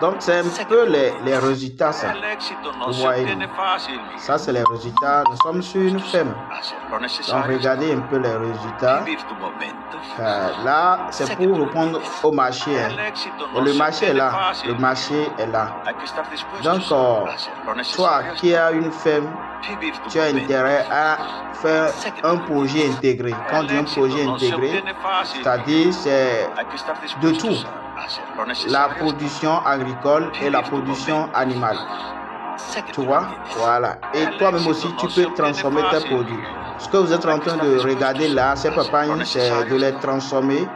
Donc c'est un peu les résultats ça. Vous voyez, ça c'est les résultats. Nous sommes sur une ferme. Donc regardez un peu les résultats. Là c'est pour répondre au marché. Et le marché est là. Le marché est là. Donc toi qui as une ferme, tu as intérêt à faire un projet intégré. Quand on dit un projet intégré, c'est-à-dire c'est de tout. La production agricole et la production animale. Tu vois? Voilà. Et toi-même aussi, tu peux transformer tes produits. Ce que vous êtes en train de regarder là, ces papayes, c'est de les transformer,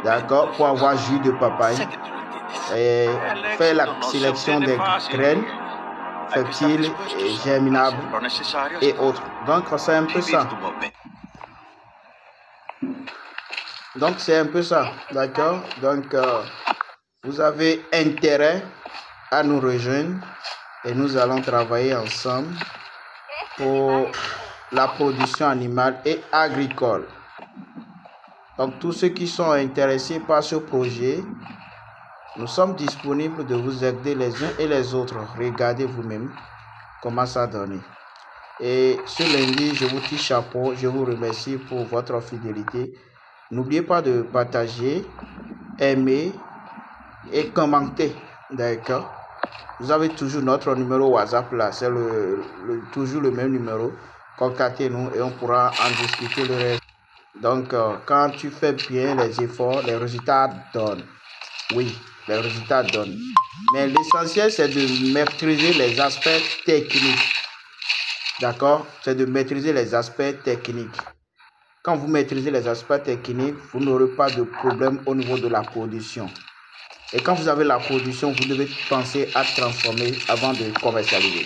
d'accord, pour avoir jus de papaye. Et faire la sélection des graines fertiles et germinables et autres. Donc, c'est un peu ça. Donc, c'est un peu ça, d'accord? Donc, vous avez intérêt à nous rejoindre et nous allons travailler ensemble pour la production animale et agricole. Donc, tous ceux qui sont intéressés par ce projet, nous sommes disponibles de vous aider les uns et les autres. Regardez vous-même comment ça donne. Et ce lundi, je vous tire chapeau. Je vous remercie pour votre fidélité. N'oubliez pas de partager, aimer et commenter. D'accord? Vous avez toujours notre numéro WhatsApp là. C'est toujours le même numéro. Contactez-nous et on pourra en discuter le reste. Donc, quand tu fais bien les efforts, les résultats donnent. Oui, les résultats donnent. Mais l'essentiel, c'est de maîtriser les aspects techniques. D'accord? C'est de maîtriser les aspects techniques. Quand vous maîtrisez les aspects techniques, vous n'aurez pas de problème au niveau de la production. Et quand vous avez la production, vous devez penser à transformer avant de commercialiser.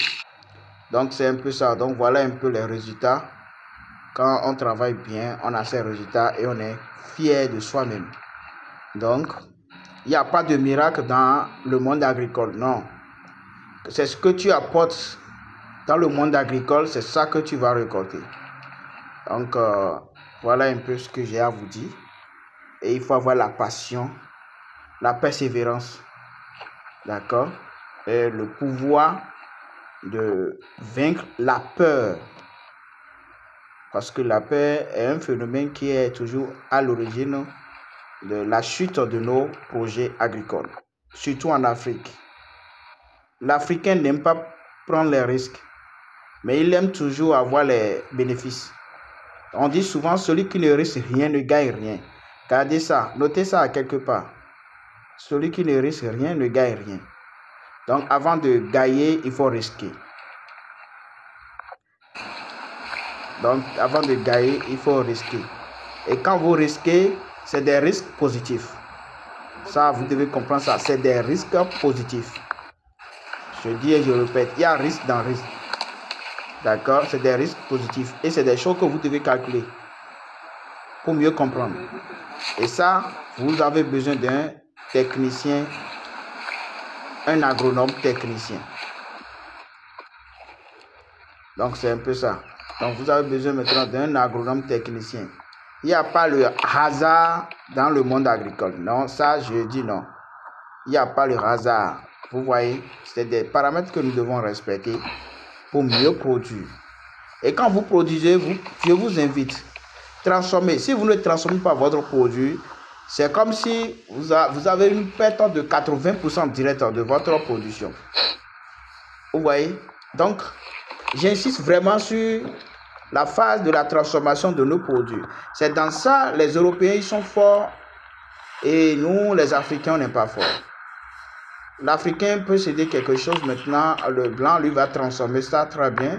Donc, c'est un peu ça. Donc, voilà un peu les résultats. Quand on travaille bien, on a ces résultats et on est fier de soi-même. Donc, il n'y a pas de miracle dans le monde agricole, non. C'est ce que tu apportes dans le monde agricole, c'est ça que tu vas récolter. Donc, voilà un peu ce que j'ai à vous dire. Et il faut avoir la passion, la persévérance, d'accord, et le pouvoir de vaincre la peur. Parce que la peur est un phénomène qui est toujours à l'origine de la chute de nos projets agricoles, surtout en Afrique. L'Africain n'aime pas prendre les risques, mais il aime toujours avoir les bénéfices. On dit souvent, celui qui ne risque rien ne gagne rien. Gardez ça, notez ça à quelque part. Celui qui ne risque rien ne gagne rien. Donc, avant de gagner, il faut risquer. Donc, avant de gagner, il faut risquer. Et quand vous risquez, c'est des risques positifs. Ça, vous devez comprendre ça. C'est des risques positifs. Je dis et je répète, il y a risque dans risque. D'accord? C'est des risques positifs. Et c'est des choses que vous devez calculer pour mieux comprendre. Et ça, vous avez besoin d'un technicien, un agronome technicien. Donc, c'est un peu ça. Donc, vous avez besoin maintenant d'un agronome technicien. Il n'y a pas le hasard dans le monde agricole. Non, ça, je dis non. Il n'y a pas le hasard. Vous voyez, c'est des paramètres que nous devons respecter pour mieux produire. Et quand vous produisez, je vous invite, transformer. Si vous ne transformez pas votre produit, c'est comme si vous avez une perte de 80% directe de votre production. Vous voyez? Donc, j'insiste vraiment sur la phase de la transformation de nos produits. C'est dans ça, les Européens, ils sont forts et nous, les Africains, on n'est pas forts. L'Africain peut céder quelque chose maintenant, le blanc, lui, va transformer ça très bien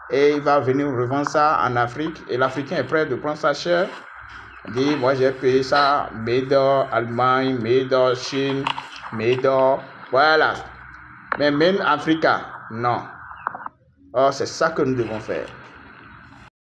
et il va venir revendre ça en Afrique et l'Africain est prêt de prendre ça cher. Il dit, moi, j'ai payé ça, made in Allemagne, made in Chine, made in... Voilà. Mais même Africa, non. Or, c'est ça que nous devons faire.